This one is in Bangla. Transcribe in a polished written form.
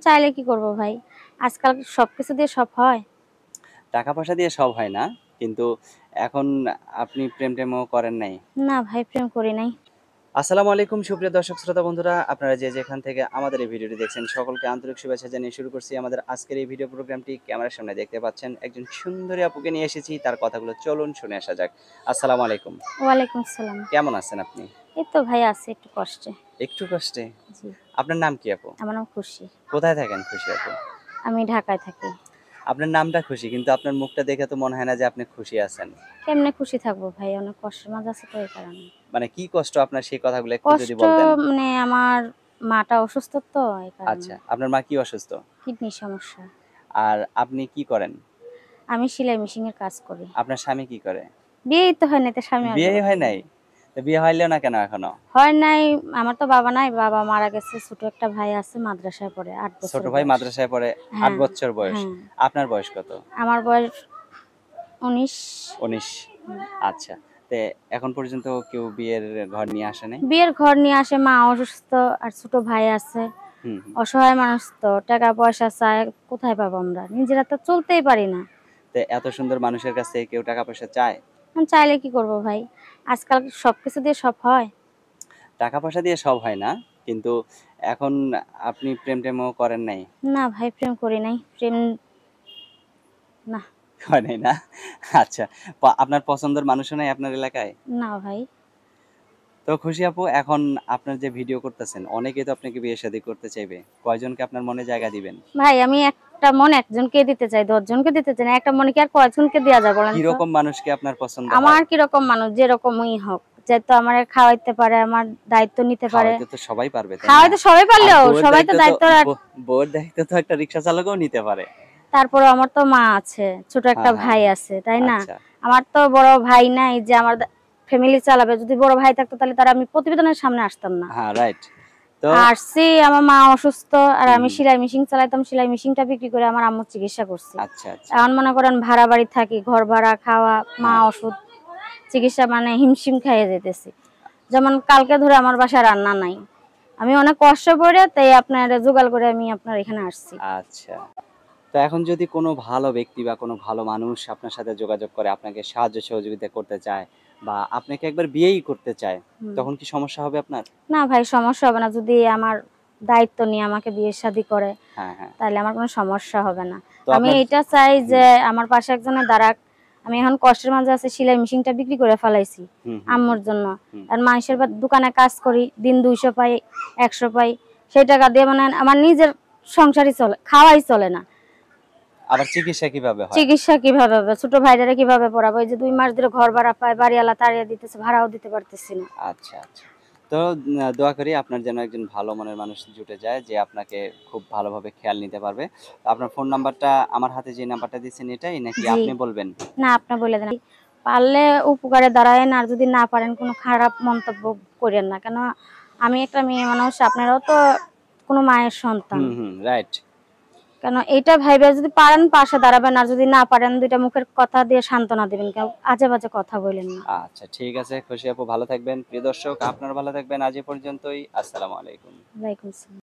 চাইলে কি করব ভাই, আজকাল সবকিছু দিয়ে সব হয়। টাকা পয়সা দিয়ে সব হয় না, কিন্তু এখন আপনি প্রেম টেমও করেন নাই। না ভাই, প্রেম করি নাই। আসসালামু আলাইকুম সুপ্রিয় দর্শক শ্রোতা বন্ধুরা, আপনারা যে যেখান থেকে আমাদের এই ভিডিওটি দেখছেন সকলকে আন্তরিক শুভেচ্ছা জানিয়ে শুরু করছি আমাদের আজকের এই ভিডিও প্রোগ্রামটি। ক্যামেরার সামনে দেখতে পাচ্ছেন একজন সুন্দরী আপুকে নিয়ে এসেছি, তার কথাগুলো চলুন শুনে আসা যাক। আসসালামু আলাইকুম। ওয়ালাইকুম আসসালাম। কেমন আছেন আপনি? এই তো ভাই আছে একটু কষ্টে। একটু কষ্টে? জি। আপনার নাম কি আপু? আমার নাম খুশি। কোথায় থাকেন খুশি আপু? আমি ঢাকায় থাকি। আপনার নামটা খুশি, কিন্তু আপনার মুখটা দেখে তো মনে হয় না যে আপনি খুশি আছেন। কেমনে খুশি থাকবো ভাই, অনেক কষ্টের মাঝে আছে তো এই কারণে। মানে কি কষ্ট আপনার, সেই কথাগুলো একটু যদি কষ্ট বলতেন। মানে আমার মাটা অসুস্থ তো এই কারণে। আচ্ছা, আপনার মা কি অসুস্থ? কিডনি সমস্যা। আর আপনি কি করেন? আমি সেলাই মেশিন এর কাজ করি। আপনার স্বামী কি করে? বিয়েই তো হয় নাই, তো স্বামী আসবে বিয়েই কোথা হয় থেকে? নাই? তো বিয়ে হইলো না কেন এখনো? হয় নাই। আমার তো বাবা নাই, বাবা মারা গেছে। ছোট একটা ভাই আছে, মাদ্রাসায় পড়ে, ৮ ছোট বছর ভাই বয়স। মাদ্রাসায় পড়ে, ৮ হ্যাঁ, বছর বয়স। হ্যাঁ। আপনার বয়স কত? আমার বয়স ১৯। ১৯। আচ্ছা। তে এখন পর্যন্ত কেউ বিয়ের ঘর নিয়ে আসে নাই? বিয়ের ঘর নিয়ে আসে, মা অসুস্থ আর ছোট ভাই আছে। হুম, হুম। অসহায় মানুষ তো, টাকা পয়সা চায়, কোথায় পাবো আমরা? নিজেরা তো চলতেই পারি না। তে এত সুন্দর মানুষের কাছ থেকে কেউ টাকা পয়সা চায়? এখন চাইলে কি করব ভাই, আজকাল সবকিছু দিয়ে সব হয়। টাকা পয়সা দিয়ে সব হয় না, কিন্তু এখন আপনি প্রেম টেমও করেন নাই? না ভাই, প্রেম করি নাই। প্রেম না। হয় নাই না? আচ্ছা। আপনার পছন্দের মানুষও নাই আপনার এলাকায়? না ভাই। তো খুশি আপু, এখন আপনার যে ভিডিও করতেছেন, অনেকেই তো আপনাকে বিয়ে শাদী করতে চাইবে। কয়জনকে আপনার মনে জায়গা দিবেন? ভাই আমি একটা মন একজনকে দিতে চাই, ১০ জনকে দিতে চাই না। একটা মনে কি আর কয়জনকে দেয়া যায় বলেন তো? কিরকম মানুষকে আপনার পছন্দ আমার হয়? কিরকম মানুষ যেরকমই হোক, যে তো আমার খাওয়াইতে পারে, আমার দায়িত্ব নিতে পারে। খাওয়াইতে তো সবাই পারবে, তাই না? খাওয়াইতে সবাই আর পারলেও বউয়ের সবাই তো দায়িত্ব তো দায়িত্ব বউয়ের দায়িত্ব তো একটা রিক্সা চালকও নিতে পারে। তারপরে আমার তো মা আছে, ছোট একটা হ্যাঁ, হ্যাঁ, ভাই হ্যাঁ। আছে, তাই না? আচ্ছা। আমার তো বড় ভাই নাই যে আমার ফ্যামিলি চালাবে। যদি বড় ভাই থাকতো তাহলে তার আমি প্রতিবেদনের সামনে আসতাম না। হ্যাঁ, রাইট। তো আসছি, আমার মা অসুস্থ আর হুম, আমি হুম। সেলাই মেশিন চালাইতাম। সেলাই মেশিনটা বিক্রি করে আমার আম্মুর চিকিৎসা করছি। আচ্ছা, আচ্ছা। এখন মনে করেন ভাড়া বাড়ি থাকি, ঘর ভাড়া, খাওয়া, মা হ্যাঁ। ওষুধ, চিকিৎসা মানে হিমশিম খাইয়ে যেতেছি। যেমন কালকে ধরে আমার বাসায় রান্না নাই। আমি অনেক কষ্ট করে তাই আপনার জোগাড় করে আমি আপনার এখানে আসছি। আচ্ছা। তো এখন যদি কোনো ভালো ব্যক্তি বা কোনো ভালো মানুষ আপনার সাথে যোগাযোগ করে, আপনাকে সাহায্য সহযোগিতা করতে চায় বা আপনাকে একবার বিয়েই করতে চায়, হুম। তখন কি সমস্যা হবে আপনার? না ভাই, সমস্যা হবে না। যদি আমার দায়িত্ব নিয়ে আমাকে বিয়ে শাদী করে হ্যাঁ, হ্যাঁ। তাহলে আমার কোনো সমস্যা হবে না। তো আমি আপনার এটা চাই যে হুম, আমার পাশে একজনের দাঁড়াক। আমি এখন কষ্টের মাঝে আছি, সেলাই মেশিনটা বিক্রি করে ফেলাইছি হুম, হুম, হুম, আম্মুর জন্য। হুম। আর মানুষের দোকানে কাজ করি, দিন ২০০ পাই, ১০০ পাই। সেই টাকা দিয়ে মানে আমার নিজের সংসারই চলে, খাওয়াই চলে না। আবার চিকিৎসা কিভাবে হয়? চিকিৎসা কিভাবে হবে? ছোট ভাইটারে কিভাবে পড়াবো? এই যে ২ মাস ধরে ঘর ভাড়া পায়, বাড়িওয়ালা তাড়িয়ে দিতেছে, ভাড়াও দিতে পারতেছি না। আচ্ছা, আচ্ছা। তো দোয়া করি আপনার যেন একজন ভালো মনের মানুষ জুটে যায়, যে আপনাকে খুব ভালোভাবে খেয়াল নিতে পারবে। তো আপনার ফোন নাম্বারটা আমার হাতে যে নাম্বারটা দিচ্ছেন এটাই, নাকি জি। আপনি বলবেন? না, আপনি বলে দেন। পারলে উপকারে দাঁড়ায়েন, আর যদি না পারেন কোনো খারাপ মন্তব্য কইরেন না। কেন আমি একটা মেয়ে মানুষ, আপনারাও তো কোনো মায়ের সন্তান। হুম, হুম, রাইট। কেন এইটা ভাইবা যদি পারেন পাশে দাঁড়াবেন, আর যদি না পারেন ২ টা মুখের কথা দিয়ে সান্ত্বনা দিবেন। কেউ আজে বাজে কথা বইলেন না। আচ্ছা, ঠিক আছে। খুশি আপু, ভালো থাকবেন। প্রিয় দর্শক, আপনারা ভালো থাকবেন। আজ এ পর্যন্তই। আসসালামু আলাইকুম। ওয়ালাইকুম আসসালাম।